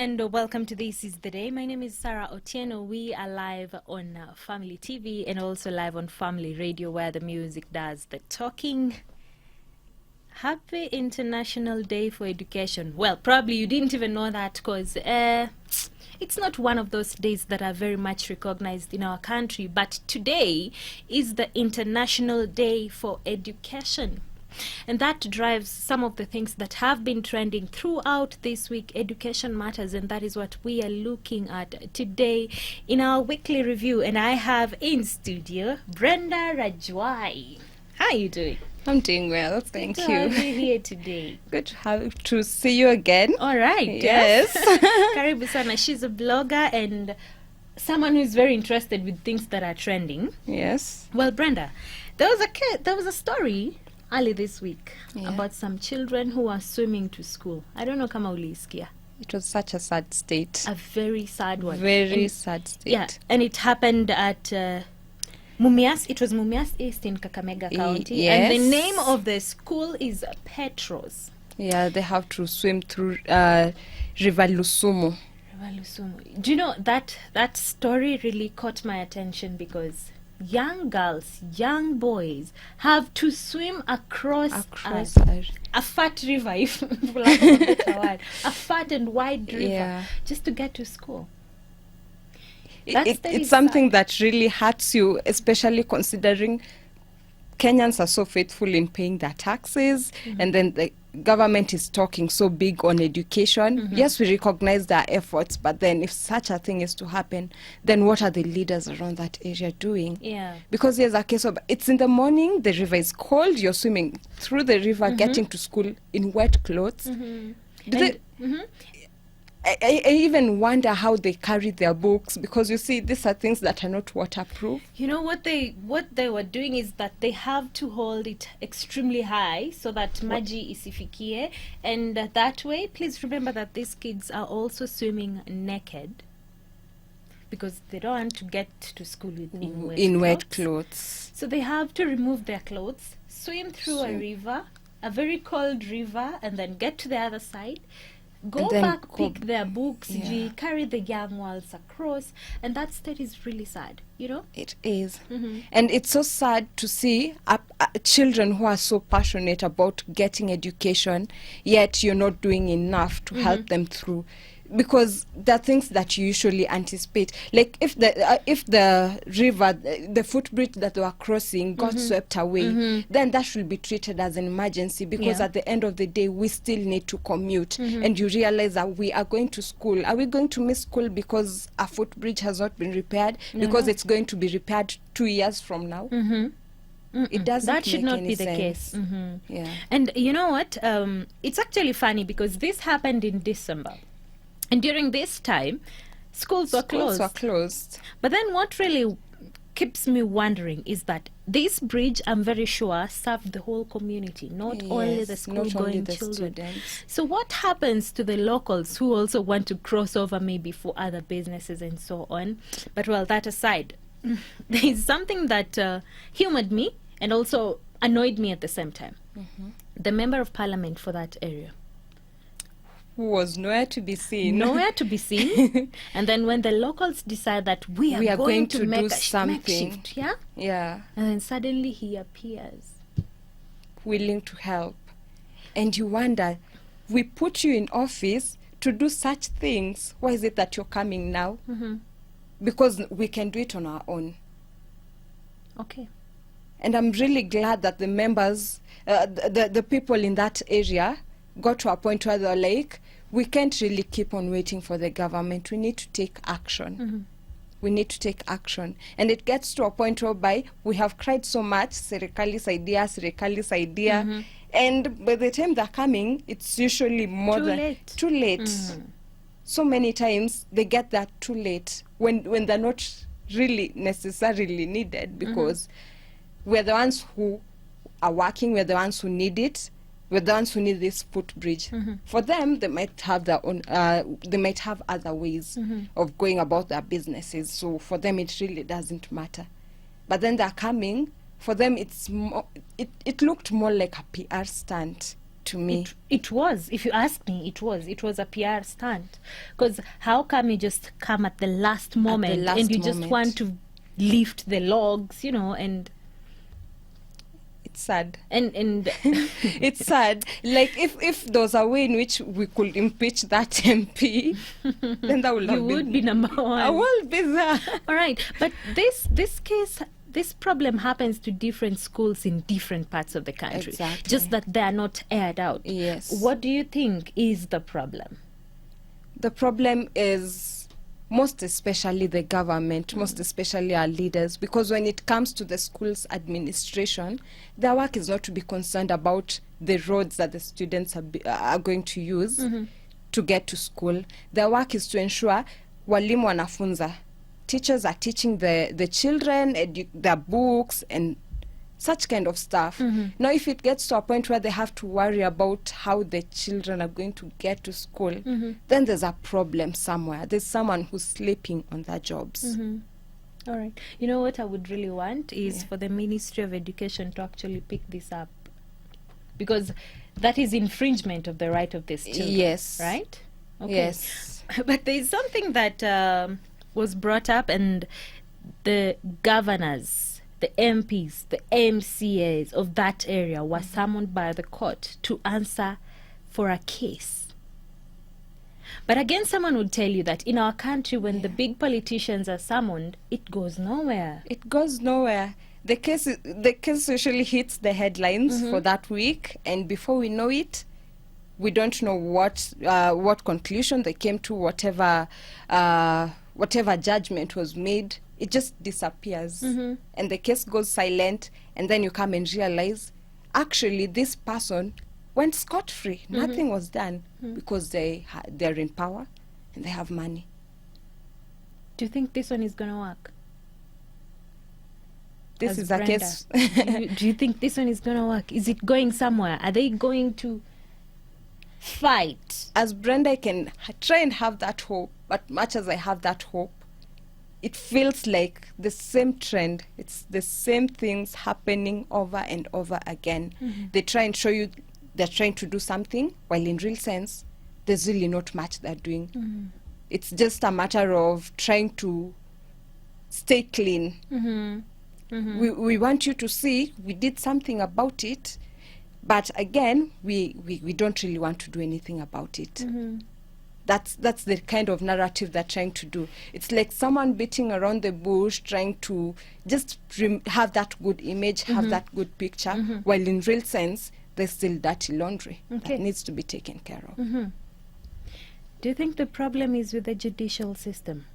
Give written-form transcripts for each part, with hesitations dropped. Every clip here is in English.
and welcome to This Is The Day. My name is Sarah Otieno. We are live on Family TV and also live on Family Radio, where the music does the talking. Happy International Day for Education. Well, probably you didn't even know that because it's not one of those days that are very much recognized in our country, but today is the International Day for Education. And that drives some of the things that have been trending throughout this week. Education matters, and that is what we are looking at today in our weekly review. And I have in studio Brenda Rajwai. How are you doing? I'm doing well, thank you. Good to have you here today. Good to see you again. All right. Yes. Karibu sana. She's a blogger and someone who's very interested with things that are trending. Yes. Well, Brenda, there was a story early this week about some children who are swimming to school. I don't know kama uliisikia. It was such a sad state. A very sad one. Sad state. Yeah, and it happened at Mumias. It was Mumias East in Kakamega County. Yes. And the name of the school is Petros. Yeah, they have to swim through River Lusumo. Do you know that story really caught my attention because young girls, young boys have to swim across a fat river, if for lack of a better word, a fat and wide river, just to get to school. It's something that really hurts you, especially considering Kenyans are so faithful in paying their taxes, and then the government is talking so big on education. Yes, we recognize their efforts, but then if such a thing is to happen, then what are the leaders around that area doing? Yeah. Because there's a case of, it's in the morning, the river is cold, you're swimming through the river, getting to school in wet clothes. I even wonder how they carry their books, because you see, these are things that are not waterproof. You know what they were doing is that they have to hold it extremely high so that maji isifikie, and that way, please remember that these kids are also swimming naked because they don't want to get to school in wet clothes. So they have to remove their clothes, swim through a river, a very cold river, and then get to the other side. Go back, pick their books, carry the young ones across, and that state is really sad, you know? It is. And it's so sad to see children who are so passionate about getting education, yet you're not doing enough to help them through. Because there are things that you usually anticipate. Like if the river, the footbridge that they were crossing got swept away, then that should be treated as an emergency, because at the end of the day, we still need to commute. And you realize that we are going to school. Are we going to miss school because a footbridge has not been repaired? Because it's going to be repaired 2 years from now? It doesn't. That should not be the case. And you know what? It's actually funny because this happened in December. And during this time, schools were closed. But then what really keeps me wondering is that this bridge, I'm very sure, served the whole community, not only the school-going children. Students. So what happens to the locals who also want to cross over maybe for other businesses and so on? But well, that aside, there is something that humored me and also annoyed me at the same time. The member of parliament for that area, who was nowhere to be seen. And then when the locals decide that we are going to make something, and then suddenly he appears, willing to help. And you wonder, we put you in office to do such things. Why is it that you're coming now? Because we can do it on our own. Okay. And I'm really glad that the members, the people in that area, got to a point where they're like, we can't really keep on waiting for the government. We need to take action. We need to take action. And it gets to a point whereby we have cried so much, serikali's idea. And by the time they're coming, it's usually too late. So many times they get that too late when they're not really necessarily needed, because we're the ones who are working, we're the ones who need it. We're the ones who need this footbridge. For them, they might have their own. They might have other ways of going about their businesses. So for them, it really doesn't matter. But then they're coming. For them, it looked more like a PR stunt to me. It was, if you ask me, it was a PR stunt. Because how come you just come at the last moment and you just want to lift the logs, you know, and it's sad. And It's sad. Like if there was a way in which we could impeach that MP, then that would you would be number one. I will be there. All right, but this problem happens to different schools in different parts of the country. Exactly. Just that they are not aired out. Yes. What do you think is the problem? The problem is most especially the government, most especially our leaders, because when it comes to the school's administration, their work is not to be concerned about the roads that the students are going to use to get to school. Their work is to ensure walimu wanafunza. Teachers are teaching the children their books and such kind of stuff. Now, if it gets to a point where they have to worry about how the children are going to get to school, then there's a problem somewhere. There's someone who's sleeping on their jobs. All right. You know what I would really want is for the Ministry of Education to actually pick this up, because that is infringement of the right of these children. Yes. Right? Okay. Yes. But there is something that was brought up, and the governors, the MPs, the MCAs of that area were summoned by the court to answer for a case. But again, someone would tell you that in our country, when the big politicians are summoned, it goes nowhere. It goes nowhere. The case usually hits the headlines for that week, and before we know it, we don't know what conclusion they came to, whatever judgment was made. It just disappears, and the case goes silent, and then you come and realize, actually, this person went scot-free. Nothing was done because they're in power and they have money. Do you think this one is going to work? This As is Brenda, a case. do you think this one is going to work? Is it going somewhere? Are they going to fight? As Brenda, I can try and have that hope, but much as I have that hope, it feels like the same trend. It's the same things happening over and over again. They try and show you they're trying to do something, while in real sense, there's really not much they're doing. It's just a matter of trying to stay clean. We want you to see we did something about it, but again, we don't really want to do anything about it. That's the kind of narrative they're trying to do. It's like someone beating around the bush, trying to just have that good image, have that good picture, while in real sense, there's still dirty laundry that needs to be taken care of. Do you think the problem is with the judicial system?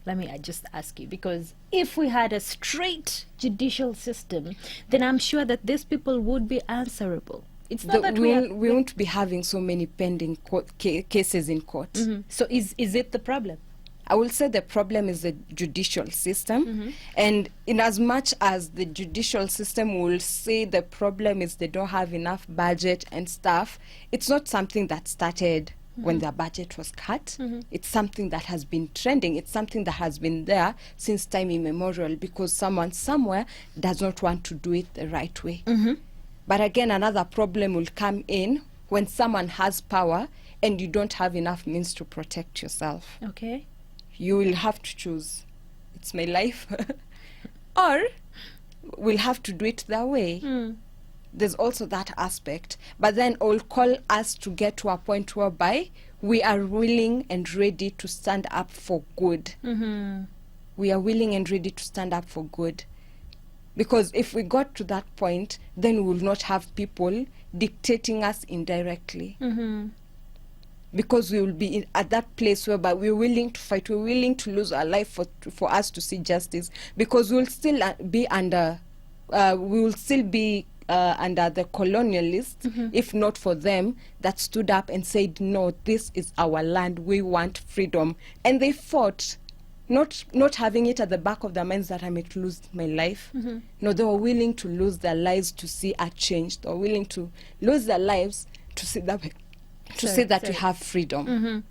Let me just ask you, because if we had a straight judicial system, then I'm sure that these people would be answerable. It's not that we won't be having so many pending cases in court. So is it the problem? I will say the problem is the judicial system. And in as much as the judicial system will say the problem is they don't have enough budget and stuff, it's not something that started when their budget was cut. It's something that has been trending. It's something that has been there since time immemorial, because someone somewhere does not want to do it the right way. But again, another problem will come in when someone has power and you don't have enough means to protect yourself. Okay. You will have to choose. It's my life. Or we'll have to do it their way. There's also that aspect. But then it will call us to get to a point whereby we are willing and ready to stand up for good. We are willing and ready to stand up for good. Because if we got to that point, then we will not have people dictating us indirectly. Because we will be at that place whereby we're willing to fight, we're willing to lose our life for us to see justice. Because we'll still be under, under the colonialists, if not for them that stood up and said, no, this is our land, we want freedom. And they fought. Not having it at the back of their minds that I might lose my life. No, they were willing to lose their lives to see a change. They were willing to lose their lives to see that we have freedom.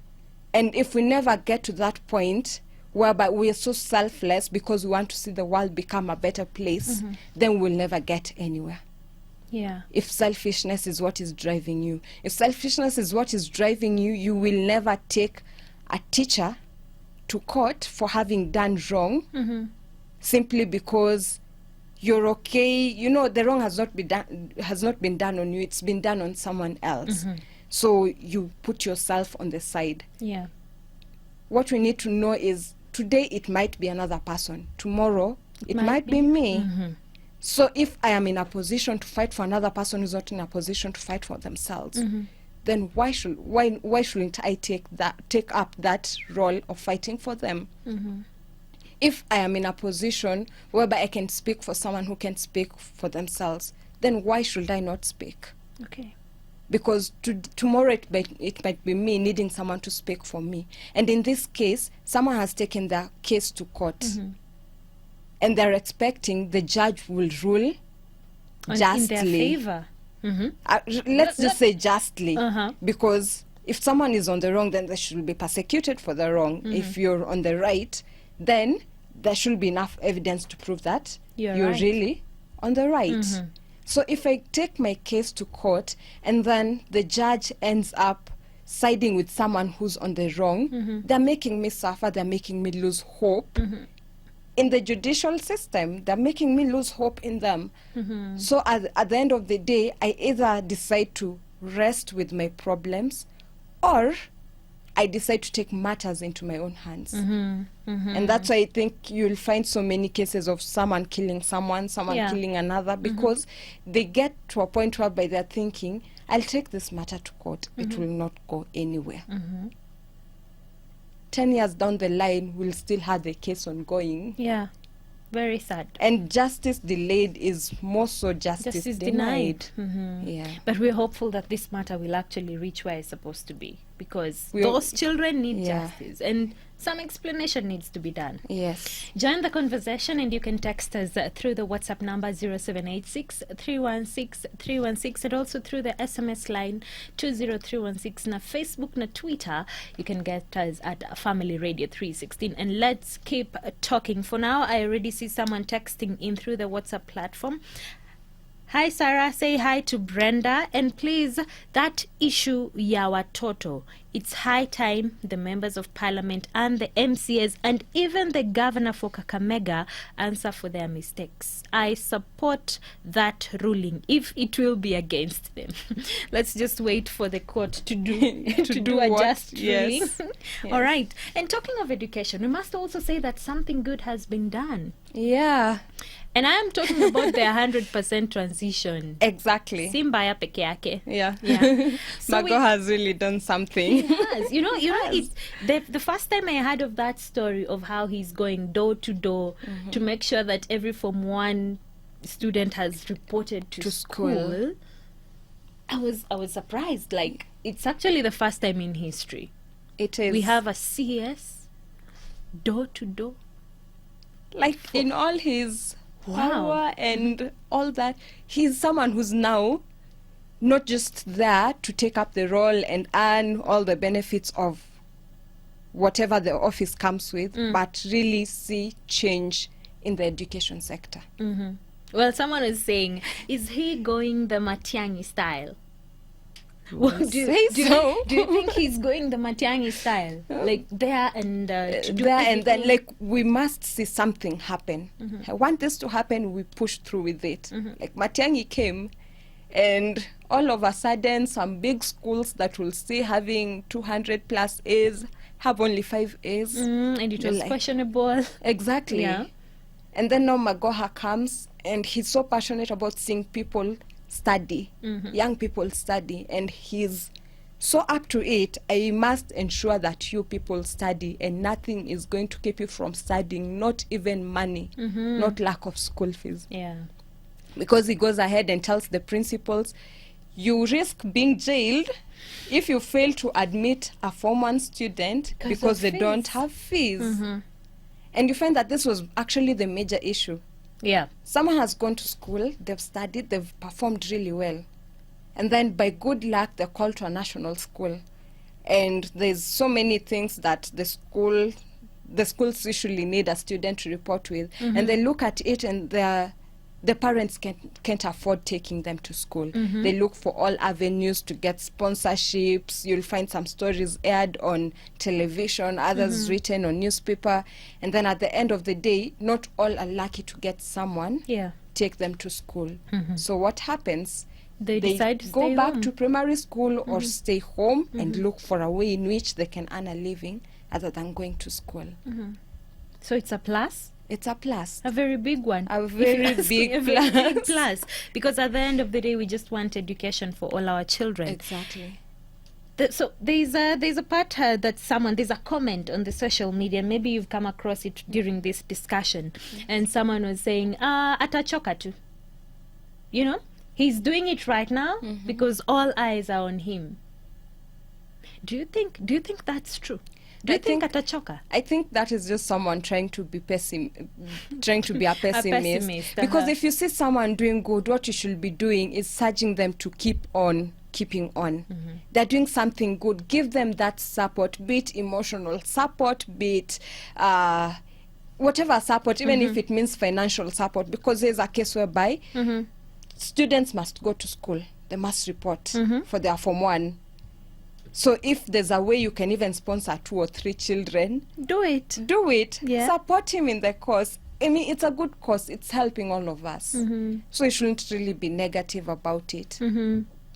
And if we never get to that point whereby we are so selfless because we want to see the world become a better place, then we'll never get anywhere. Yeah. If selfishness is what is driving you. If selfishness is what is driving you, you will never take a teacher to court for having done wrong simply because you're okay. You know, the wrong has not been done on you. It's been done on someone else. So you put yourself on the side. Yeah. What we need to know is today it might be another person. Tomorrow it might be me. So if I am in a position to fight for another person who's not in a position to fight for themselves, then why shouldn't I take up that role of fighting for them? If I am in a position whereby I can speak for someone who can speak for themselves, then why should I not speak? Okay. Because tomorrow it might be me needing someone to speak for me. And in this case, someone has taken their case to court. And they're expecting the judge will rule justly. In their favor. Let's just say justly. Because if someone is on the wrong, then they should be persecuted for the wrong. If you're on the right, then there should be enough evidence to prove that you're right. really on the right. So if I take my case to court and then the judge ends up siding with someone who's on the wrong, they're making me suffer, they're making me lose hope in the judicial system. They're making me lose hope in them. So at the end of the day, I either decide to rest with my problems or I decide to take matters into my own hands. And that's why I think you'll find so many cases of someone killing someone killing another, because they get to a point whereby they're thinking, I'll take this matter to court. It will not go anywhere. 10 years down the line, we'll still have the case ongoing. Yeah. Very sad. And justice delayed is more so justice denied. Yeah. But we're hopeful that this matter will actually reach where it's supposed to be, because those children need justice and some explanation needs to be done. Yes. Join the conversation and you can text us through the WhatsApp number 0786 316 316 and also through the SMS line 20316. Na Facebook na Twitter, you can get us at Family Radio 316. And let's keep talking. For now, I already see someone texting in through the WhatsApp platform. Hi Sarah, say hi to Brenda, and please, that issue ya watoto, it's high time the members of parliament and the MCAs and even the governor for Kakamega answer for their mistakes. I support that ruling if it will be against them. Let's just wait for the court to do to do a just ruling. Yes. All right. And talking of education, we must also say that something good has been done. Yeah. And I am talking about the 100% transition. Exactly. Simbaya peke yake. Yeah. So Mago has really done something. Yes. You know, it's the first time I heard of that story of how he's going door to door to make sure that every Form 1 student has reported to school. I was surprised. Like, it's actually the first time in history. It is. We have a CS door to door. Like, in all his power and all that, he's someone who's now not just there to take up the role and earn all the benefits of whatever the office comes with, but really see change in the education sector. Well, someone is saying, is he going the Matiang'i style? Well, do you think he's going the Matiang'i style? Like there and to do there and then, like, we must see something happen. I want this to happen, we push through with it. Like Matiang'i came, and all of a sudden some big schools that will see having 200 plus A's have only 5 A's. And it was questionable. Exactly. Yeah. And then now Magoha comes, and he's so passionate about seeing people study, young people study, and he's so up to it. I must ensure that you people study, and nothing is going to keep you from studying, not even money, not lack of school fees. Yeah. Because he goes ahead and tells the principals, you risk being jailed if you fail to admit a Form 1 student because they don't have fees. And you find that this was actually the major issue. Yeah. Someone has gone to school, they've studied, they've performed really well. And then by good luck, they're called to a national school. And there's so many things that the schools usually need a student to report with. And they look at it and they're the parents can't afford taking them to school. They look for all avenues to get sponsorships. You'll find some stories aired on television, others written on newspaper, and then at the end of the day, not all are lucky to get someone take them to school. So what happens? They decide to go stay back home. to primary school or stay home and look for a way in which they can earn a living other than going to school. So it's a plus. It's a plus. A very big one. A If you very ask me, big a very big plus. plus. Because at the end of the day, we just want education for all our children. Exactly. So there's a part there's a comment on the social media. Maybe you've come across it during this discussion, and someone was saying, "Atachoka tu." You know, he's doing it right now because all eyes are on him. Do you think that's true? Do you think atachoka? I think that is just someone trying to be a pessimist. pessimist, Because if you see someone doing good, what you should be doing is urging them to keep on keeping on. They're doing something good. Give them that support, be it emotional support, be it whatever support, even if it means financial support. Because there's a case whereby students must go to school. They must report for their Form 1. So if there's a way you can even sponsor 2 or 3 children, Do it. do it. Yeah. Support him in the cause. I mean, it's a good cause. It's helping all of us. So you shouldn't really be negative about it.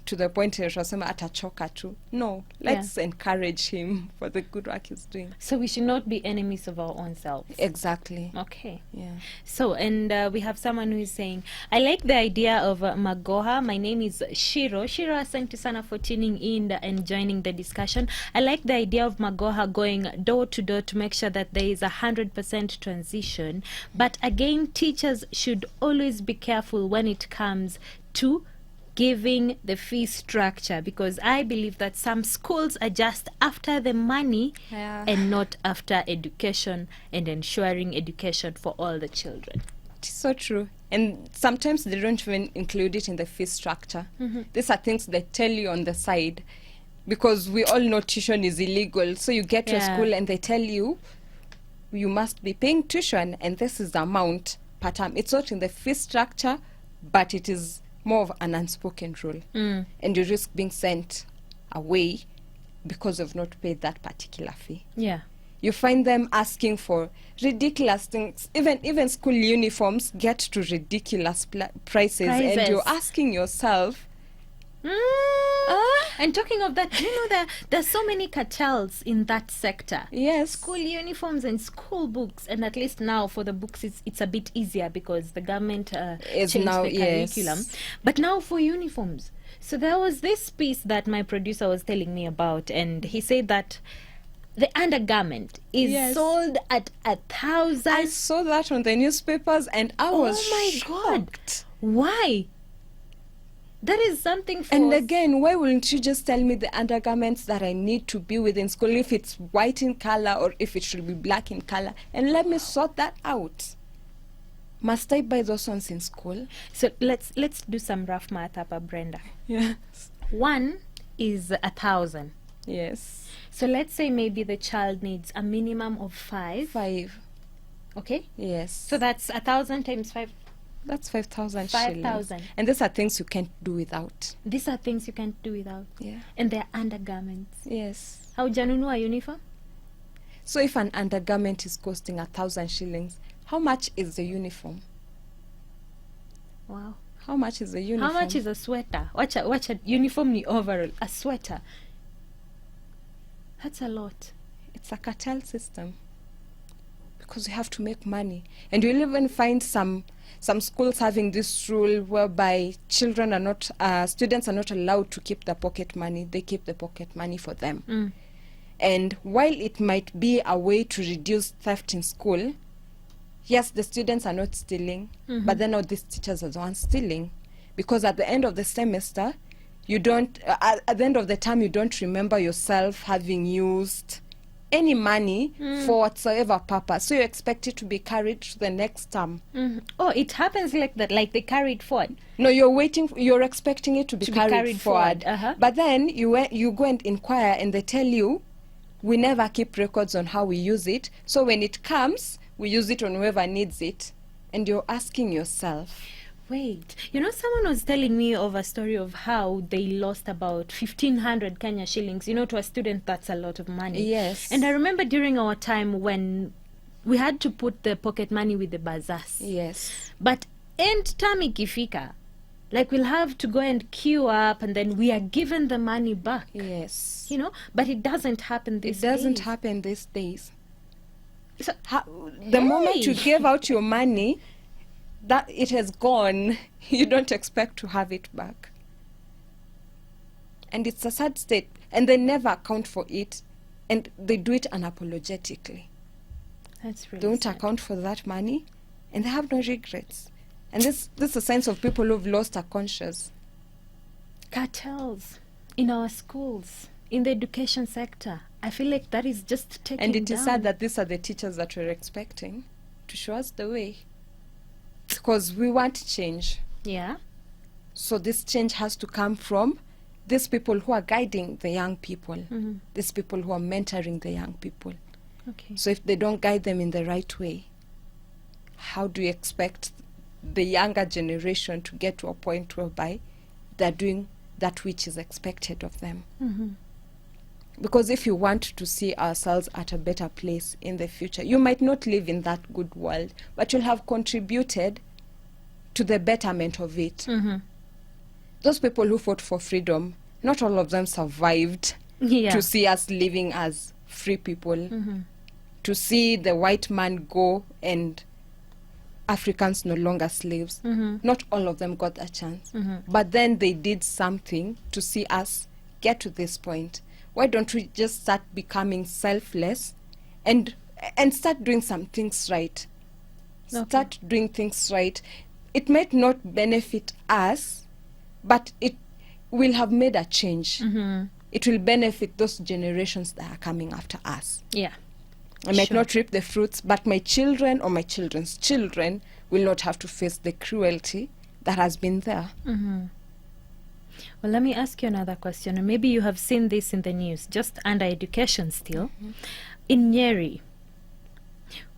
To the point where Shasema atachoka tu. No, let's encourage him for the good work he's doing. So we should not be enemies of our own selves. Exactly. Okay. Yeah. So, and we have someone who is saying, I like the idea of Magoha. My name is Shiro. Shiro, asante sana for tuning in and joining the discussion. I like the idea of Magoha going door to door to make sure that there is 100% transition. But again, teachers should always be careful when it comes to giving the fee structure, because I believe that some schools are just after the money and not after education and ensuring education for all the children. It's so true. And sometimes they don't even include it in the fee structure. These are things they tell you on the side, because we all know tuition is illegal. So you get to a school and they tell you, you must be paying tuition and this is the amount per term. It's not in the fee structure, but it is more of an unspoken rule. And you risk being sent away because you've not paid that particular fee. Yeah. You find them asking for ridiculous things. Even school uniforms get to ridiculous prices. And you're asking yourself, And talking of that, do you know that there's so many cartels in that sector? yes, School uniforms and school books, and at least now for the books it's a bit easier because the government Is changed now- the yes. curriculum. But now for uniforms, so there was this piece that my producer was telling me about, and he said that the undergarment is Yes. sold at 1,000. I saw that on the newspapers and I was Oh my God. shocked. Why? That is something for And again, why wouldn't you just tell me the undergarments that I need to be within school, if it's white in color or if it should be black in color, and let me sort that out? Must I buy those ones in school? So let's do some rough math up, Brenda. Yes. 1 is 1,000. Yes. So let's say maybe the child needs a minimum of 5. 5. Okay. Yes. So that's 1,000 times 5. That's 5,000 5,000. shillings. And these are things you can't do without. These are things you can't do without. Yeah. And they're undergarments. Yes. Haujanunua uniform? So if an undergarment is costing 1,000 shillings, how much is the uniform? Wow. How much is the uniform? How much is a sweater? Wacha uniform ni overall. A sweater. That's a lot. It's a cartel system. Because you have to make money. And you'll even find some schools having this rule whereby students are not allowed to keep the pocket money. They keep the pocket money for them. And while it might be a way to reduce theft in school, yes, the students are not stealing, but then all these teachers are the ones stealing. Because at the end of the semester, you don't, at the end of the term, you don't remember yourself having used any money for whatsoever purpose. So you expect it to be carried to the next term. Oh, it happens like that, like they carry it forward. No, you're expecting it to be carried forward. But then you go and inquire and they tell you, we never keep records on how we use it. So when it comes, we use it on whoever needs it. And you're asking yourself, Wait, someone was telling me of a story of how they lost about 1,500 Kenya shillings. To a student, that's a lot of money. Yes. And I remember during our time when we had to put the pocket money with the bazaars. Yes. But end term ikifika, like we'll have to go and queue up and then we are given the money back. Yes. But it doesn't happen these days. It doesn't happen these days. So, The moment you give out your money, that it has gone, you don't expect to have it back. And it's a sad state. And they never account for it. And they do it unapologetically. That's really Don't sad. account for that money. And they have no regrets. And this is a sign of people who've lost their conscience. Cartels in our schools, in the education sector. I feel like that is just taking And it is down. sad that these are the teachers that we're expecting to show us the way. Because we want change. Yeah. So this change has to come from these people who are guiding the young people, Mhm. these people who are mentoring the young people. Okay. So if they don't guide them in the right way, how do you expect the younger generation to get to a point whereby they're doing that which is expected of them? Mm-hmm. Because if you want to see ourselves at a better place in the future, you might not live in that good world, but you'll have contributed to the betterment of it. Mm-hmm. Those people who fought for freedom, not all of them survived Yeah. to see us living as free people, Mm-hmm. to see the white man go and Africans no longer slaves. Mm-hmm. Not all of them got a chance. Mm-hmm. But then they did something to see us get to this point. Why don't we just start becoming selfless and start doing some things right? Okay. Start doing things right. It might not benefit us, but it will have made a change. Mm-hmm. It will benefit those generations that are coming after us. Yeah. I might Sure. not reap the fruits, but my children or my children's children will not have to face the cruelty that has been there. Mm-hmm. Well, let me ask you another question. And maybe you have seen this in the news, just under education still. Mm-hmm. In Nyeri,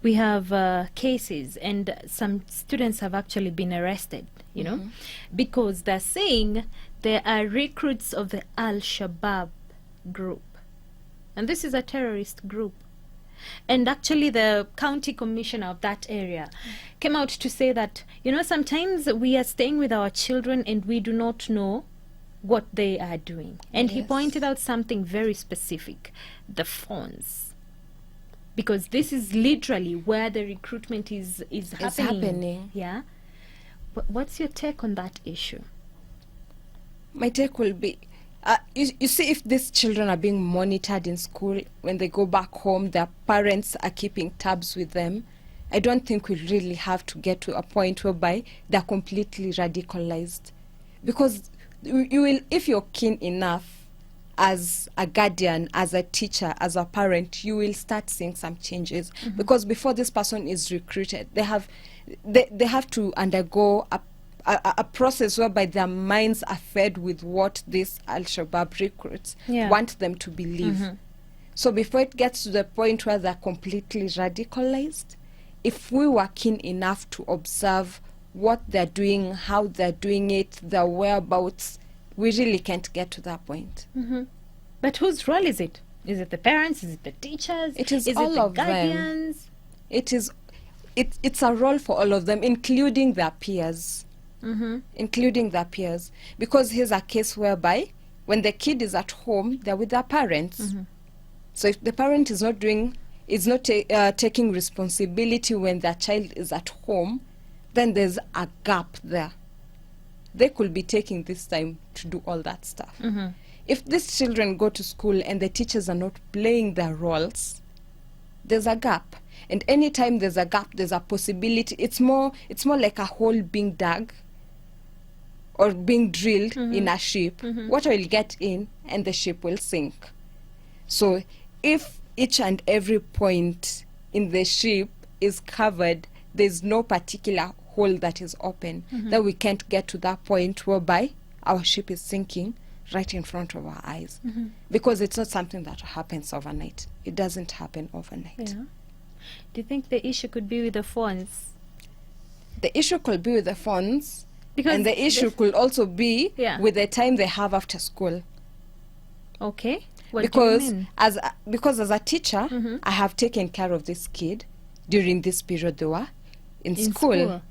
we have cases, and some students have actually been arrested, Mm-hmm. because they're saying they are recruits of the Al-Shabaab group. And this is a terrorist group. And actually the county commissioner of that area came out to say that, sometimes we are staying with our children and we do not know what they are doing. And he Yes. pointed out something very specific, the phones. Because this is literally where the recruitment is happening. Yeah. What's your take on that issue? My take will be, you see, if these children are being monitored in school, when they go back home, their parents are keeping tabs with them, I don't think we really have to get to a point whereby they're completely radicalized. Because you will, if you're keen enough as a guardian, as a teacher, as a parent, you will start seeing some changes. Mm-hmm. Because before this person is recruited, they have to undergo a process whereby their minds are fed with what these Al-Shabaab recruits Yeah. want them to believe. Mm-hmm. So before it gets to the point where they're completely radicalized, if we were keen enough to observe what they're doing, how they're doing it, their whereabouts, we really can't get to that point. Mm-hmm. But whose role is it? Is it the parents? Is it the teachers? It is it all the of them. guardians? It's a role for all of them, including their peers. Mm-hmm. Including their peers. Because here's a case whereby when the kid is at home, they're with their parents. Mm-hmm. So if the parent is not taking responsibility when their child is at home, then there's a gap there. They could be taking this time to do all that stuff. Mm-hmm. If these children go to school and the teachers are not playing their roles, there's a gap. And anytime there's a gap, there's a possibility. It's more like a hole being dug or being drilled in a ship. Mm-hmm. Water will get in and the ship will sink. So if each and every point in the ship is covered, there's no particular hole that is open, then we can't get to that point whereby our ship is sinking right in front of our eyes. Mm-hmm. Because it's not something that happens overnight. It doesn't happen overnight. Yeah. Do you think the issue could be with the phones? The issue could be with the phones, Because and the issue could also be Yeah. with the time they have after school. Okay. What Because do you mean? as a teacher, I have taken care of this kid during this period they were in school.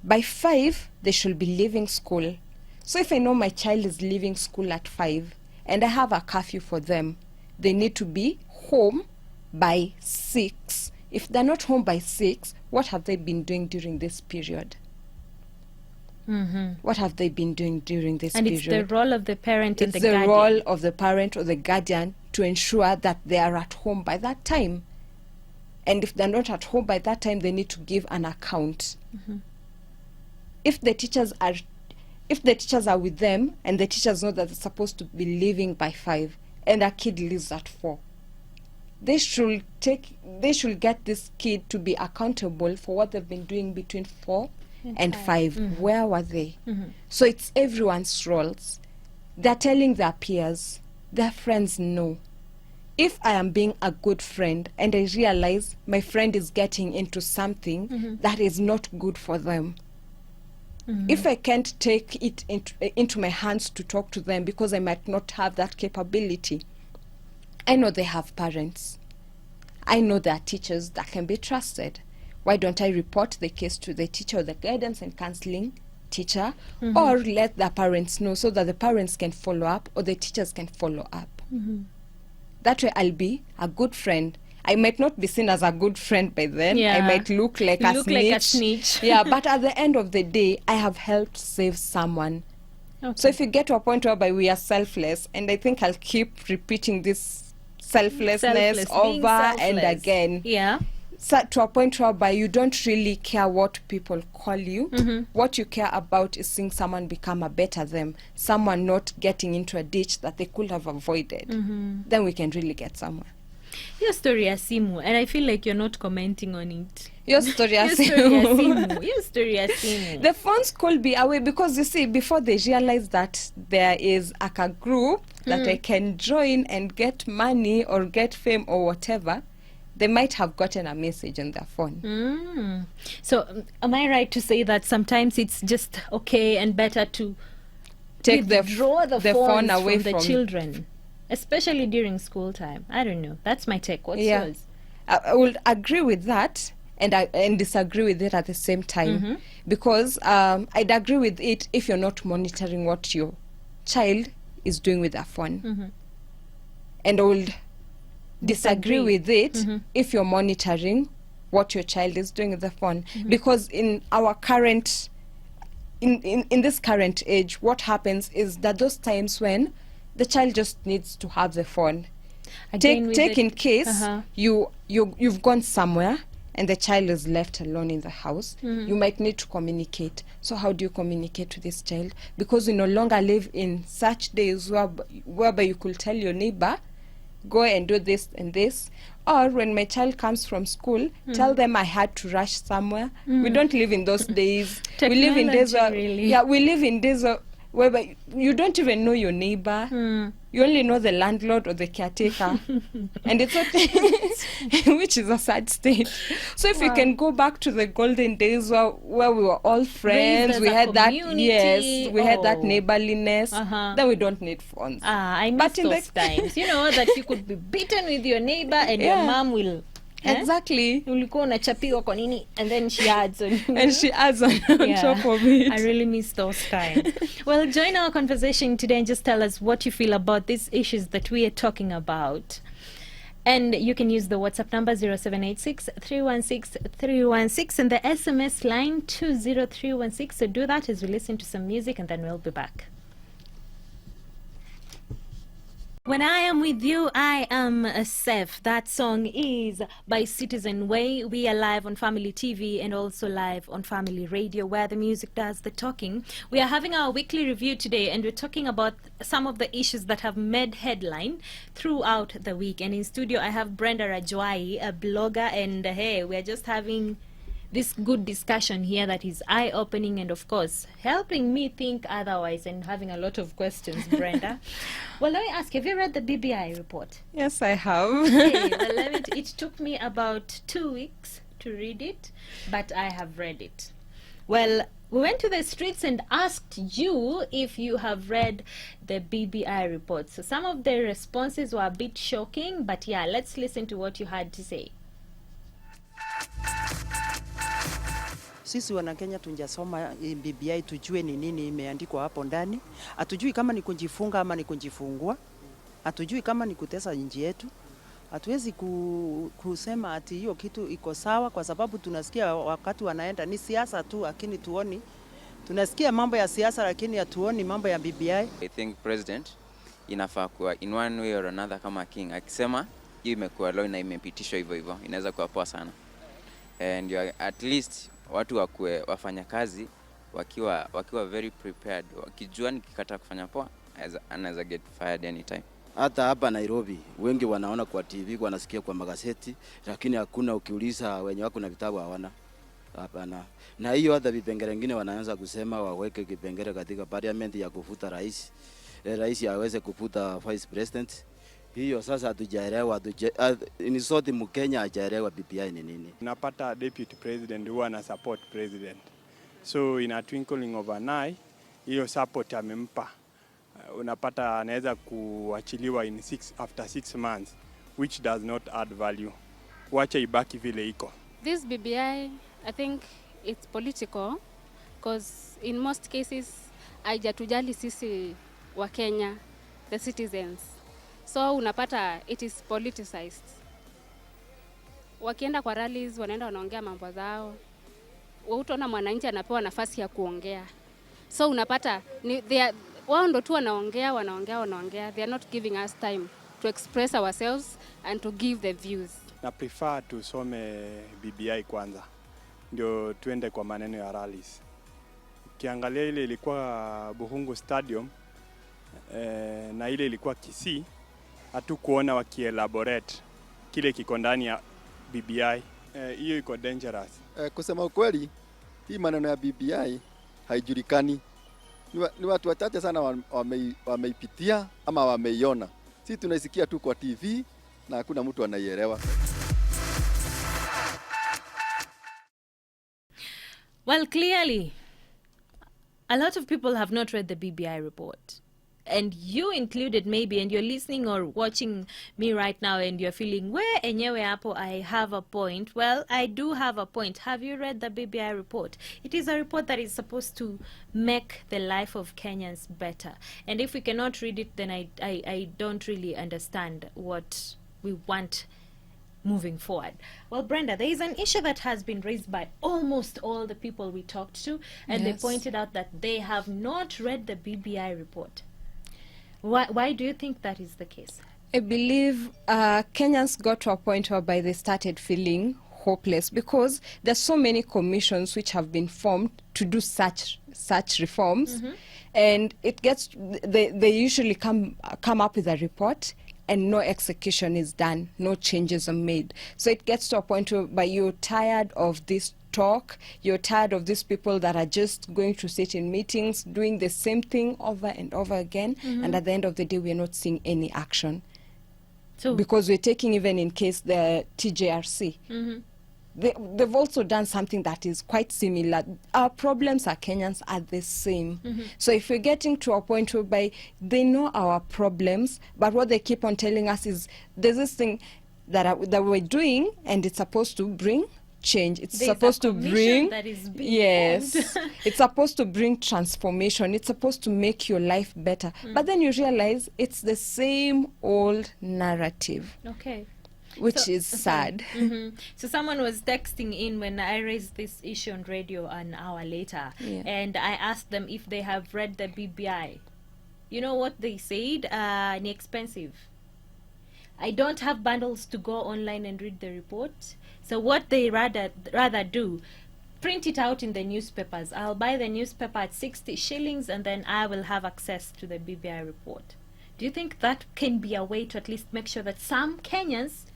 By 5, they should be leaving school. So if I know my child is leaving school at 5 and I have a curfew for them, they need to be home by 6. If they're not home by 6, what have they been doing during this period? What have they been doing during this And period? it's the role of the parent and It's the the guardian. role of the parent or the guardian to ensure that they are at home by that time. And if they're not at home by that time, they need to give an account. If the teachers are with them and the teachers know that they're supposed to be leaving by 5 and a kid leaves at 4, they should get this kid to be accountable for what they've been doing between 4 and 5. Where were they? So it's everyone's roles. They're telling their peers, their friends know. If I am being a good friend and I realize my friend is getting into something that is not good for them, if I can't take it into my hands to talk to them because I might not have that capability, I know they have parents. I know there are teachers that can be trusted. Why don't I report the case to the teacher or the guidance and counseling teacher, or let the parents know so that the parents can follow up or the teachers can follow up? That way I'll be a good friend. I might not be seen as a good friend by then. Yeah. I might look like You a look snitch. like a snitch. Yeah, but at the end of the day, I have helped save someone. Okay. So if you get to a point whereby we are selfless, and I think I'll keep repeating this selflessness Being over and selfless. again, Yeah. to a point whereby you don't really care what people call you. What you care about is seeing someone become a better them, someone not getting into a ditch that they could have avoided. Then we can really get somewhere. Your story ya simu, and I feel like you're not commenting on it. Your story Your has story ya simu. Your story ya simu. the phones could be away because you see, before they realize that there is a group that I can join and get money or get fame or whatever, they might have gotten a message on their phone. So, am I right to say that sometimes it's just okay and better to Take withdraw the phone phones away from the children, especially during school time? I don't know. That's my take. What's Yeah. yours? I will agree with that and disagree with it at the same time, because I'd agree with it if you're not monitoring what your child is doing with their phone, and I will disagree with it if you're monitoring what your child is doing with the phone, because in our current in this current age, what happens is that those times when the child just needs to have the phone. Again with Take the- in case you've gone somewhere and the child is left alone in the house. You might need to communicate. So how do you communicate to this child? Because we no longer live in such days whereby you could tell your neighbor, go and do this and this. Or when my child comes from school, tell them I had to rush somewhere. We don't live in those days. We live in days where, Technology, really. yeah, we live in days whereby you don't even know your neighbor. You only know the landlord or the caretaker. And it's okay, which is a sad state. So if you can go back to the golden days where we were all friends, as we a had that, community. yes, we had that Oh. neighborliness, Uh-huh. then we don't need phones. I miss But in those the- times. You know, that you could be beaten with your neighbor and your Yeah. mom will... Exactly. Ulikuwa unachapiwa kwa nini, and then she adds on. And she adds on Yeah. top of it. I really miss those times. Well, join our conversation today and just tell us what you feel about these issues that we are talking about. And you can use the WhatsApp number 0786 316 316 and the SMS line 20316. So do that as we listen to some music, and then we'll be back. When I am with you, I am safe. That song is by Citizen Way. We are live on Family TV and also live on Family Radio, where the music does the talking. We are having our weekly review today, and we're talking about some of the issues that have made headline throughout the week. And in studio, I have Brenda Rajwai, a blogger, and hey, we're just having this good discussion here that is eye-opening and, of course, helping me think otherwise and having a lot of questions, Brenda. Well, let me ask, have you read the BBI report? Yes, I have. Okay, well, it took me about 2 weeks to read it, but I have read it. Well, We went to the streets and asked you if you have read the BBI report. So some of the responses were a bit shocking, but yeah, let's listen to what you had to say. Sisi wana Kenya tunjasoma BBI tujue ni nini imeandikwa hapo ndani. Hatujui kama ni kujifunga ama ni kujifungua. Hatujui kama ni kutesa nchi yetu. Hatuwezi kusema ati hiyo kitu iko sawa kwa sababu tunasikia wakati wanaenda ni siasa tu, lakini tuoni. Tunasikia mambo ya siasa lakini hatuoni mambo ya BBI. I think president inafaa kuwa in one way or another kama king. Akisema hiyo imekuwa law na imepitishwa hivyo hivyo, inaweza kuwa poa sana. And at least watu wafanya kazi wakiwa very prepared, wakijua nikikata kufanya poa anaweza get fired anytime. Hata hapa Nairobi wengi wanaona kwa TV, wanasikia kwa magazeti, lakini hakuna ukiuliza wenye wako na vitabu hawana. Hapana. Na hiyo hata vipengele vingine wanaanza kusema waweke kipengele katika parliament ya kufuta rais. Rais aweze kufuta vice president. Hiyo sasa hatujaelewa, ni sote Mkenya hajaelewa BBI ni nini. Unapata deputy president huwa na support president. So in a twinkling of an eye, hiyo support amempa. Unapata anaweza kuachiliwa after 6 months, which does not add value. Wacha ibaki vile iko. This BBI, I think it's political because in most cases haijatujali sisi wa Kenya, the citizens. So unapata it is politicized. Wakienda kwa rallies wanaenda wanaongea mambo zao. Utaona mwananchi anapewa nafasi ya kuongea. So unapata wao ndo tu wanaongea. They are not giving us time to express ourselves and to give the views. Na prefer tusome BBI kwanza ndio tuende kwa maneno ya rallies. Kiangalia ile ilikuwa Buhungu Stadium na ile ilikuwa Kisii, hatukuona wakielaborate kile kiko ndani ya BBI. Hiyo iko dangerous. Kusema ukweli, hii maneno ya BBI haijulikani. Ni watu wachache sana wameipitia ama wameiona. Sisi tunaisikia tu kwa TV na hakuna mtu anaielewa. Well, clearly, a lot of people have not read the BBI report. And you included maybe, and you're listening or watching me right now and you're feeling, where enyewe hapo I have a point. Well, I do have a point. Have you read the BBI report? It is a report that is supposed to make the life of Kenyans better. And if we cannot read it, then I don't really understand what we want moving forward. Well, Brenda, there is an issue that has been raised by almost all the people we talked to, and they pointed out that they have not read the BBI report. Why do you think that is the case? I believe Kenyans got to a point whereby they started feeling hopeless because there's so many commissions which have been formed to do such reforms, and it gets they usually come up with a report and no execution is done, no changes are made. So it gets to a point where you're tired of this talk, you're tired of these people that are just going to sit in meetings doing the same thing over and over again, and at the end of the day we're not seeing any action. So because we're taking, even in case, the TJRC, they've also done something that is quite similar. Our problems as Kenyans are the same. So if we're getting to a point whereby they know our problems, but what they keep on telling us is there's this thing that we're doing and it's supposed to bring change. It's supposed to bring, it's supposed to bring transformation. It's supposed to make your life better. But then you realize it's the same old narrative. Okay. Which is sad. So someone was texting in when I raised this issue on radio an hour later, and I asked them if they have read the BBI. You know what they said? Inexpensive. I don't have bundles to go online and read the report. So what they rather do, print it out in the newspapers. I'll buy the newspaper at 60 shillings and then I will have access to the BBI report. Do you think that can be a way to at least make sure that some Kenyans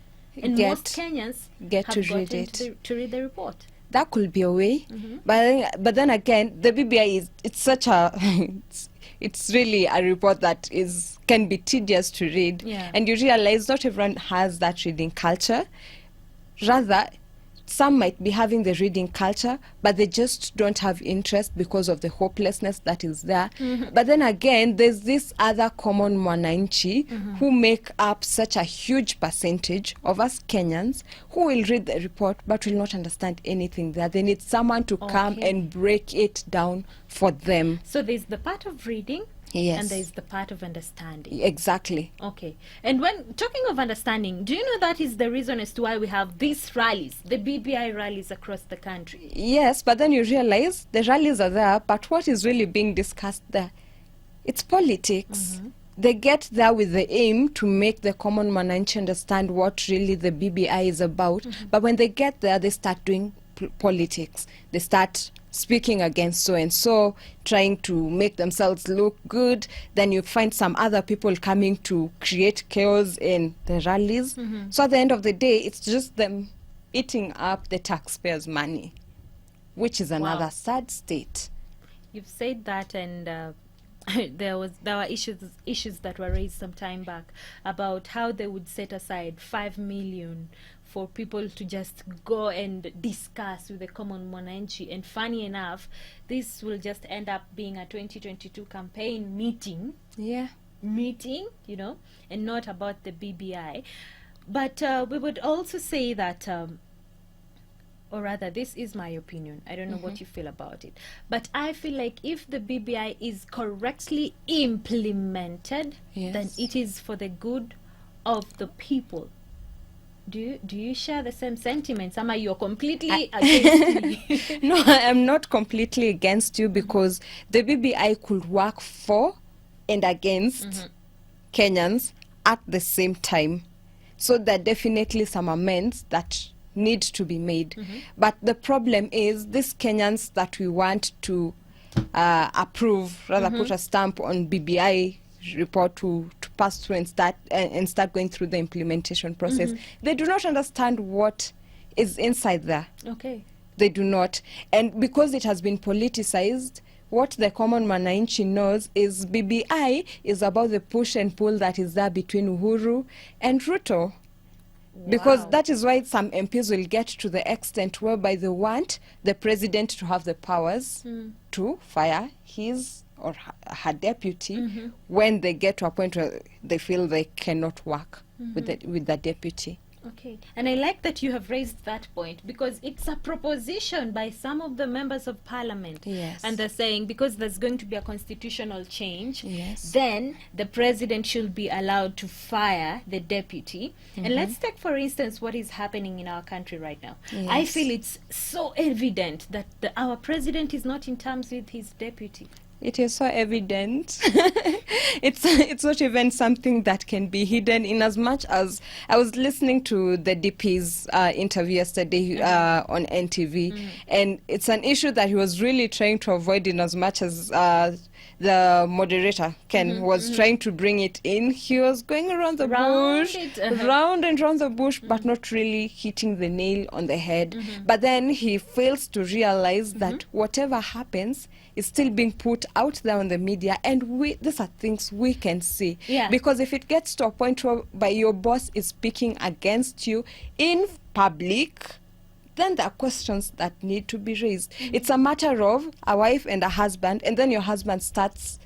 and most Kenyans get have to gotten read it? To read the report? That could be a way. But then again, the BBI it's such a it's really a report that can be tedious to read. And you realize not everyone has that reading culture. Rather, some might be having the reading culture, but they just don't have interest because of the hopelessness that is there. But then again, there's this other common mwananchi who make up such a huge percentage of us Kenyans who will read the report but will not understand anything there. They need someone to come Okay. and break it down for them. So there's the part of reading, Yes. and there's the part of understanding. Exactly. Okay. And when talking of understanding, do you know that is the reason as to why we have these rallies, the BBI rallies across the country? Yes, but then you realize the rallies are there, but what is really being discussed there? It's politics. They get there with the aim to make the common mwananchi understand what really the BBI is about. But when they get there, they start doing politics. They start speaking against so and so, trying to make themselves look good. Then you find some other people coming to create chaos in the rallies. So at the end of the day, it's just them eating up the taxpayers' money, which is another Wow. sad state. You've said that, and there were issues that were raised some time back about how they would set aside 5 million for people to just go and discuss with the common mwananchi. And funny enough, this will just end up being a 2022 campaign meeting, Yeah. you know, and not about the BBI. But we would also say that, or rather, this is my opinion. I don't know what you feel about it. But I feel like if the BBI is correctly implemented, then Yes. it is for the good of the people. Do you share the same sentiments? Am I you're completely against me? No, I'm not completely against you because the BBI could work for and against Kenyans at the same time. So there are definitely some amends that need to be made. But the problem is these Kenyans that we want to approve, rather put a stamp on BBI report to pass through and start going through the implementation process. They do not understand what is inside there. Okay. They do not. And because it has been politicized, what the common mwananchi knows is BBI is about the push and pull that is there between Uhuru and Ruto. Because Wow. that is why some MPs will get to the extent whereby they want the president to have the powers to fire his or her deputy when they get to a point where they feel they cannot work with the deputy. Okay. And I like that you have raised that point because it's a proposition by some of the members of parliament. Yes. And they're saying because there's going to be a constitutional change, Yes. then the president should be allowed to fire the deputy. And let's take, for instance, what is happening in our country right now. I Yes. feel it's so evident that our president is not in terms with his deputy. It is so evident. It's not even something that can be hidden, in as much as I was listening to the DP's interview yesterday on NTV, and it's an issue that he was really trying to avoid, in as much as the moderator, Ken, was trying to bring it in. He was going around the bush, round and round the bush, but not really hitting the nail on the head. But then he fails to realize that whatever happens is still being put out there on the media, and these are things we can see. Yeah. Because if it gets to a point where your boss is speaking against you in public, then there are questions that need to be raised. It's a matter of a wife and a husband, and then your husband starts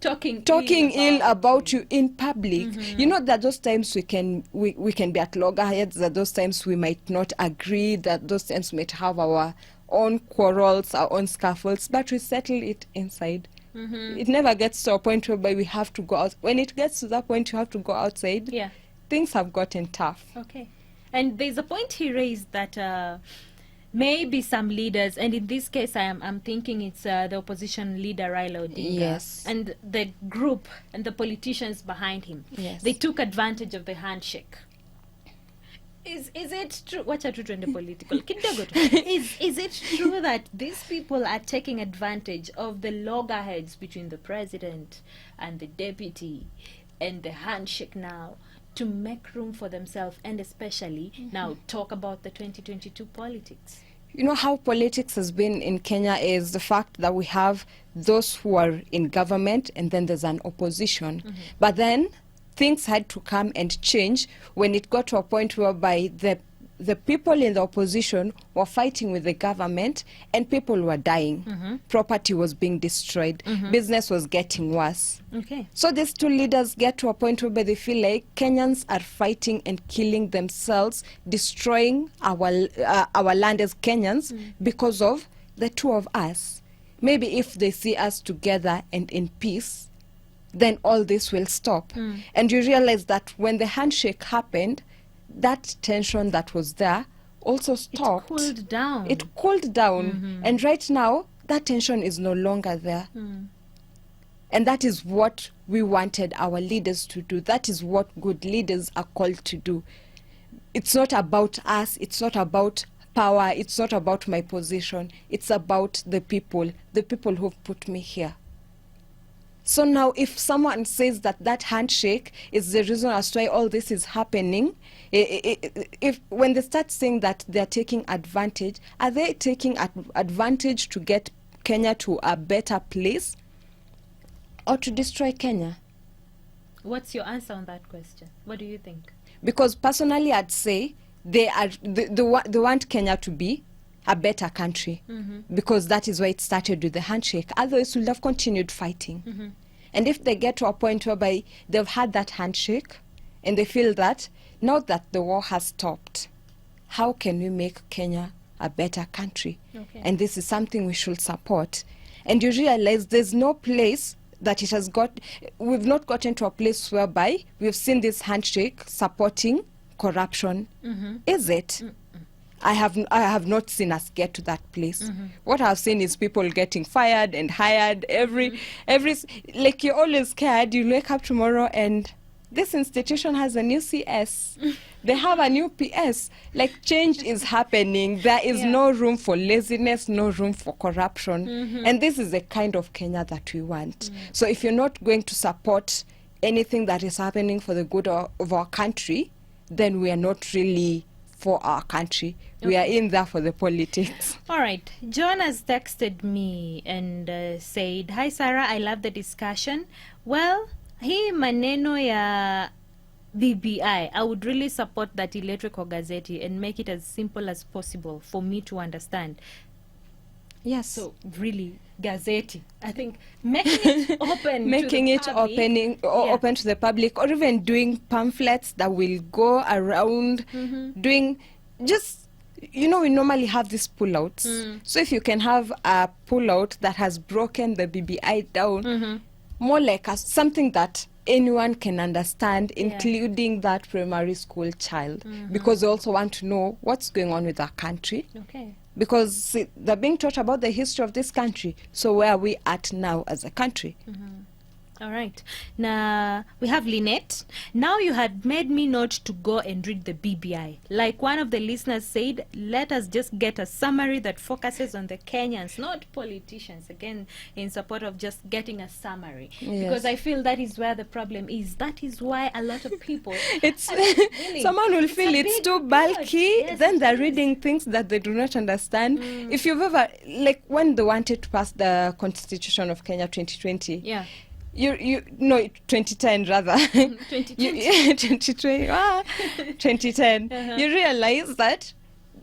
Talking ill about you in public. You know, that those times we can be at loggerheads, that those times we might not agree, that those times we might have our own quarrels, our own scuffles, but we settle it inside. It never gets to a point whereby we have to go out. When it gets to that point, you have to go outside. Yeah. Things have gotten tough. Okay. And there's a point he raised that maybe some leaders, and in this case I'm thinking it's the opposition leader Raila Odinga, Yes. and the group and the politicians behind him. Yes. They took advantage of the handshake. Is it true? Wacha tu tuende political. Kidogo tu. Is it true that these people are taking advantage of the loggerheads between the president and the deputy and the handshake now to make room for themselves, and especially now talk about the 2022 politics? You know how politics has been in Kenya is the fact that we have those who are in government and then there's an opposition. But then things had to come and change when it got to a point whereby the the people in the opposition were fighting with the government and people were dying. Property was being destroyed. Business was getting worse. Okay. So these two leaders get to a point where they feel like Kenyans are fighting and killing themselves, destroying our land as Kenyans because of the two of us. Maybe if they see us together and in peace, then all this will stop. And you realize that when the handshake happened, that tension that was there also stopped. It cooled down. It cooled down. And right now, that tension is no longer there. And that is what we wanted our leaders to do. That is what good leaders are called to do. It's not about us. It's not about power. It's not about my position. It's about the people who've put me here. So now if someone says that that handshake is the reason as to why all this is happening, if when they start saying that they're taking advantage, are they taking advantage to get Kenya to a better place or to destroy Kenya? What's your answer on that question? What do you think? Because personally I'd say they want Kenya to be a better country, because that is why it started with the handshake. Otherwise, we'll have continued fighting. And if they get to a point whereby they've had that handshake and they feel that now that the war has stopped, how can we make Kenya a better country? Okay. And this is something we should support. And you realize there's no place that it has got, we've not gotten to a place whereby we've seen this handshake supporting corruption. Is it? I have not seen us get to that place. What I've seen is people getting fired and hired every like you're always scared. You wake up tomorrow and this institution has a new CS. They have a new PS. Like change is happening. There is no room for laziness, no room for corruption. And this is the kind of Kenya that we want. So if you're not going to support anything that is happening for the good of our country, then we are not really for our country. We are in there for the politics. All right. John has texted me and said, "Hi Sarah, I love the discussion. Well, hii maneno ya BBI, I would really support that electrical gazette and make it as simple as possible for me to understand." Yes. So really, gazette. I think making it open, making to the it public, open to the public, or even doing pamphlets that will go around, doing just, you know, we normally have these pullouts. So if you can have a pullout that has broken the BBI down, more like something that anyone can understand, including that primary school child, because they also want to know what's going on with our country. Okay. Because see, they're being taught about the history of this country. So where are we at now as a country? All right. Now, we have Lynette. Now you had made me not to go and read the BBI. Like one of the listeners said, let us just get a summary that focuses on the Kenyans, not politicians. Again, in support of just getting a summary. Yes. Because I feel that is where the problem is. That is why a lot of people... It's really, someone will feel a it's big too word. bulky, Yes, then it they're is. reading things that they do not understand. If you've ever, like when they wanted to pass the Constitution of Kenya 2020, Yeah. you no 2010 rather 2020 2010 you realize that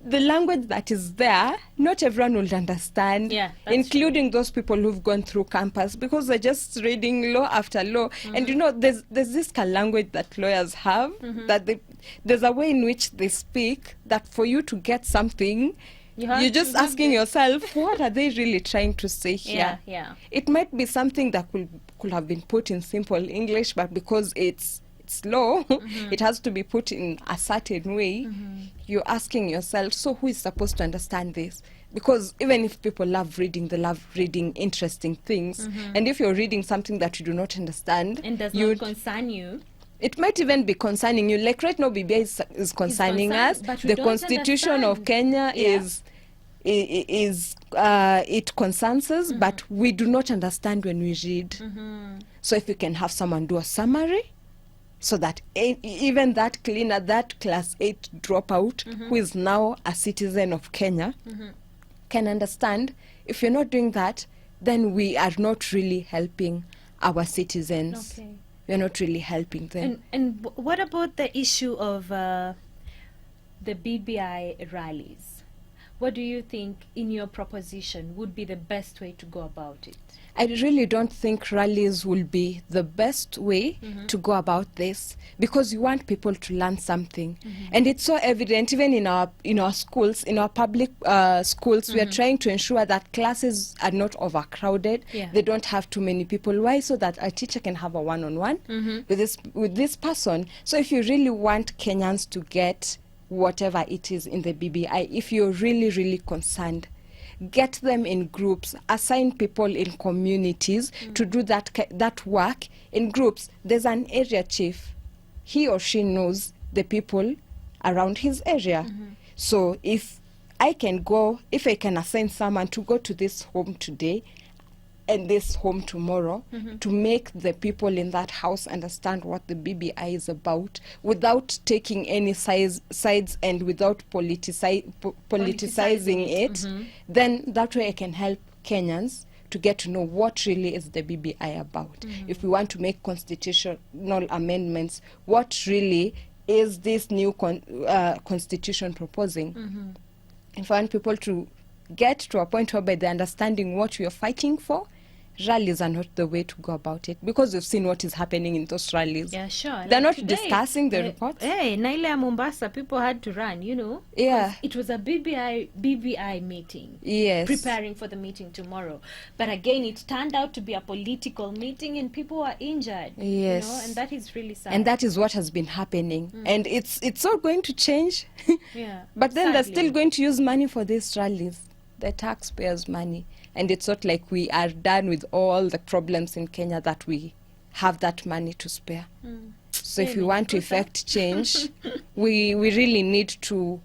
the language that is there, not everyone will understand, Yeah, that's including those people who've gone through campus, because they're just reading law after law. And you know, there's this kind of language that lawyers have, that there's a way in which they speak that for you to get something, you're just asking yourself, what are they really trying to say here? Yeah. It might be something that could have been put in simple English, but because it's law, it has to be put in a certain way. You're asking yourself, so who is supposed to understand this? Because even if people love reading, they love reading interesting things. And if you're reading something that you do not understand, And does not concern you. it might even be concerning you. Like right now, BBI is concerning us. but we The don't Constitution of understand. Kenya it concerns us, but we do not understand when we read. So if you can have someone do a summary, so that even that cleaner, that class 8 dropout, who is now a citizen of Kenya, can understand. If you're not doing that, then we are not really helping our citizens. Okay. We're not really helping them. And what about the issue of the BBI rallies, what do you think, in your proposition, would be the best way to go about it? I really don't think rallies will be the best way to go about this, because you want people to learn something. And it's so evident, even in our schools, in our public schools, we are trying to ensure that classes are not overcrowded. Yeah. They don't have too many people. Why? So that a teacher can have a one-on-one with this person. So if you really want Kenyans to get whatever it is in the BBI, if you're really, really concerned, get them in groups, assign people in communities to do that work in groups. There's an area chief. He or she knows the people around his area. So if I can assign someone to go to this home today and this home tomorrow, to make the people in that house understand what the BBI is about, without taking any sides and without politicizing it, then that way I can help Kenyans to get to know what really is the BBI about. If we want to make constitutional amendments, what really is this new constitution proposing? If I want people to get to a point whereby they're understanding what we are fighting for, rallies are not the way to go about it, because we've seen what is happening in those rallies. Yeah, sure. They're not today, discussing the reports. Hey, Naila Mombasa, people had to run, Yeah. It was a BBI meeting. Yes. Preparing for the meeting tomorrow. But again, it turned out to be a political meeting and people were injured. Yes. And that is really sad. And that is what has been happening. And it's not going to change. Yeah. But then they're Sadly. still going to use money for these rallies, the taxpayers' money. And it's not like we are done with all the problems in Kenya that we have that money to spare. So if we want to effect change, we really need to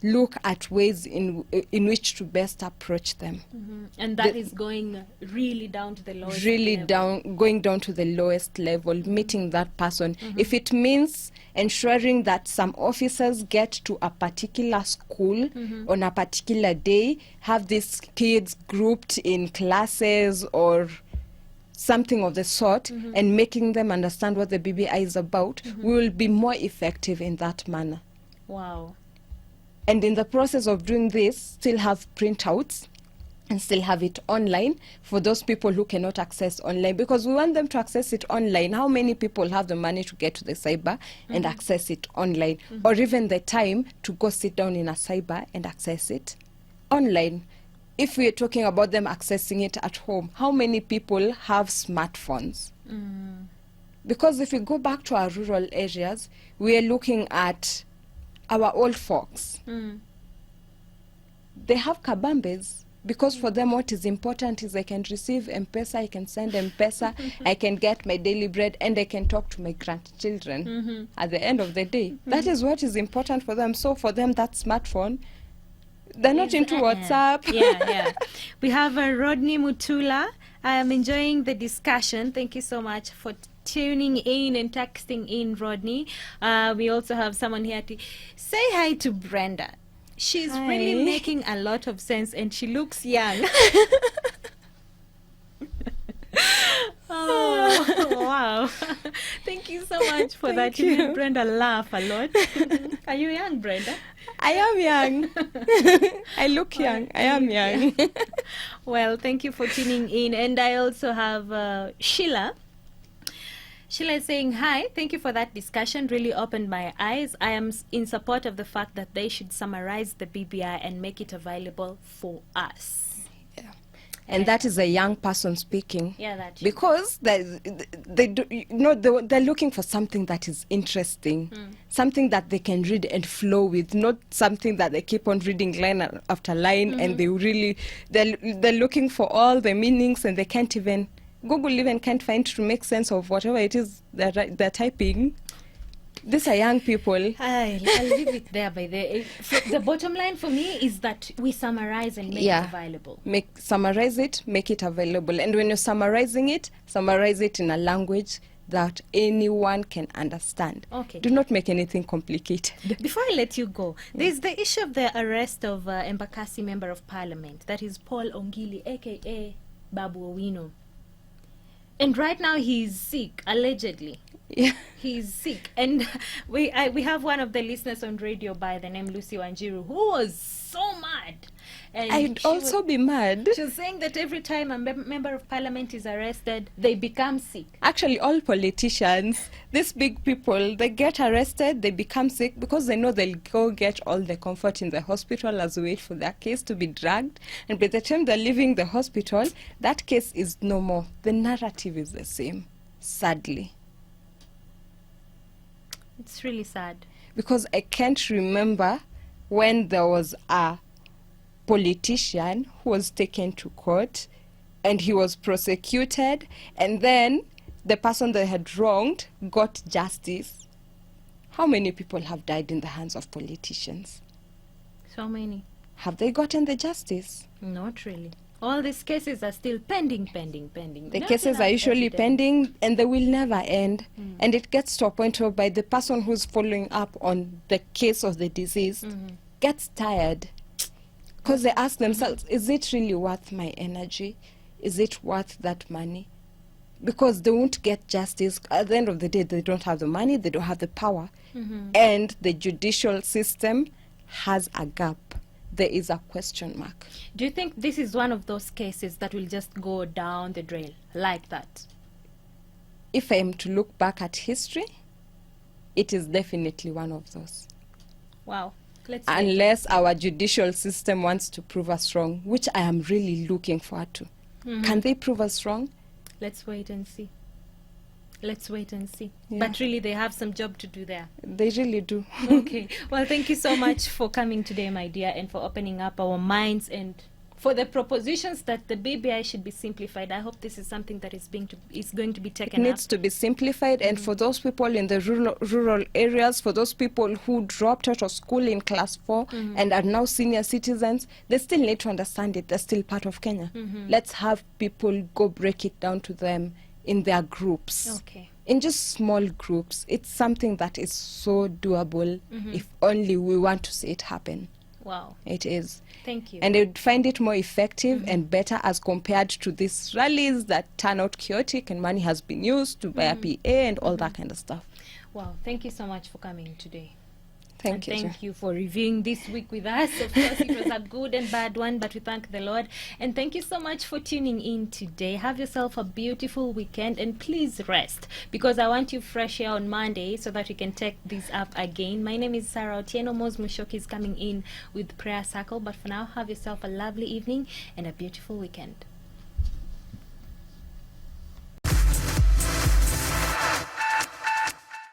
look at ways in which to best approach them. And that is going really down to the lowest Really level. going down to the lowest level, meeting that person. If it means ensuring that some officers get to a particular school on a particular day, have these kids grouped in classes or something of the sort, and making them understand what the BBI is about, we will be more effective in that manner. Wow. And in the process of doing this, still have printouts and still have it online for those people who cannot access online, because we want them to access it online. How many people have the money to get to the cyber and access it online, or even the time to go sit down in a cyber and access it online? If we're talking about them accessing it at home, how many people have smartphones? Because if we go back to our rural areas, we are looking at our old folks. They have kabambes, because for them what is important is I can receive M-Pesa, I can send M-Pesa, I can get my daily bread, and I can talk to my grandchildren at the end of the day. That is what is important for them. So for them, that smartphone, they're not into WhatsApp. Yeah. We have Rodney Mutula. I am enjoying the discussion. Thank you so much for tuning in and texting in, Rodney. We also have someone here to say hi to Brenda. She's Hi. really making a lot of sense and she looks young. Oh, wow. Thank you so much for that. You made Brenda laugh a lot. Are you young, Brenda? I am young. I look young. I am young. Well, thank you for tuning in. And I also have Sheila. Sheila is saying, hi, thank you for that discussion. Really opened my eyes. I am in support of the fact that they should summarize the BBI and make it available for us. And that is a young person speaking. Yeah, that. Because they're looking for something that is interesting, something that they can read and flow with, not something that they keep on reading line after line, and they're looking for all the meanings, and they can't even, Google even can't find to make sense of whatever it is they're typing. These are young people. I'll leave it there by the. The bottom line for me is that we summarize and make it available. Summarize it, make it available. And when you're summarizing it, summarize it in a language that anyone can understand. Okay. Do not make anything complicated. Before I let you go, there's the issue of the arrest of Embakasi Member of Parliament. That is Paul Ongili, a.k.a. Babu Owino. And right now he's sick, allegedly. Yeah. He's sick. And we have one of the listeners on radio by the name Lucy Wanjiru, who was so mad. And I'd she also was, be mad. she was saying that every time a member of parliament is arrested, they become sick. Actually, all politicians, these big people, they get arrested, they become sick because they know they'll go get all the comfort in the hospital as we wait for their case to be dragged. And by the time they're leaving the hospital, that case is no more. The narrative is the same, sadly. It's really sad. Because I can't remember when there was a politician who was taken to court and he was prosecuted, and then the person they had wronged got justice. How many people have died in the hands of politicians? So many. Have they gotten the justice? Not really. All these cases are still pending. The Nothing cases are else usually evident. pending and they will never end. And it gets to a point whereby the person who's following up on the case of the disease gets tired. Because they ask themselves, is it really worth my energy? Is it worth that money? Because they won't get justice. At the end of the day, they don't have the money, they don't have the power. And the judicial system has a gap. There is a question mark. Do you think this is one of those cases that will just go down the drain like that? If I am to look back at history, it is definitely one of those. Wow. Let's wait. Unless our judicial system wants to prove us wrong, which I am really looking forward to. Can they prove us wrong? Let's wait and see. Let's wait and see. Yeah. But really, they have some job to do there. They really do. Okay. Well, thank you so much for coming today, my dear, and for opening up our minds and for the propositions that the BBI should be simplified. I hope this is something that is going to be It taken needs up. to be simplified, and for those people in the rural areas, for those people who dropped out of school in class 4 and are now senior citizens, they still need to understand it. They're still part of Kenya. Let's have people go break it down to them in their groups. Okay. In just small groups. It's something that is so doable if only we want to see it happen. Wow. It is. Thank you. And I would find it more effective and better as compared to these rallies that turn out chaotic and money has been used to buy a PA and all that kind of stuff. Wow. Thank you so much for coming today. Thank you. Thank you for reviewing this week with us. Of course, it was a good and bad one, but we thank the Lord. And thank you so much for tuning in today. Have yourself a beautiful weekend, and please rest, because I want you fresh here on Monday so that we can take this up again. My name is Sarah Otieno. Mos Mushoki is coming in with Prayer Circle. But for now, have yourself a lovely evening and a beautiful weekend.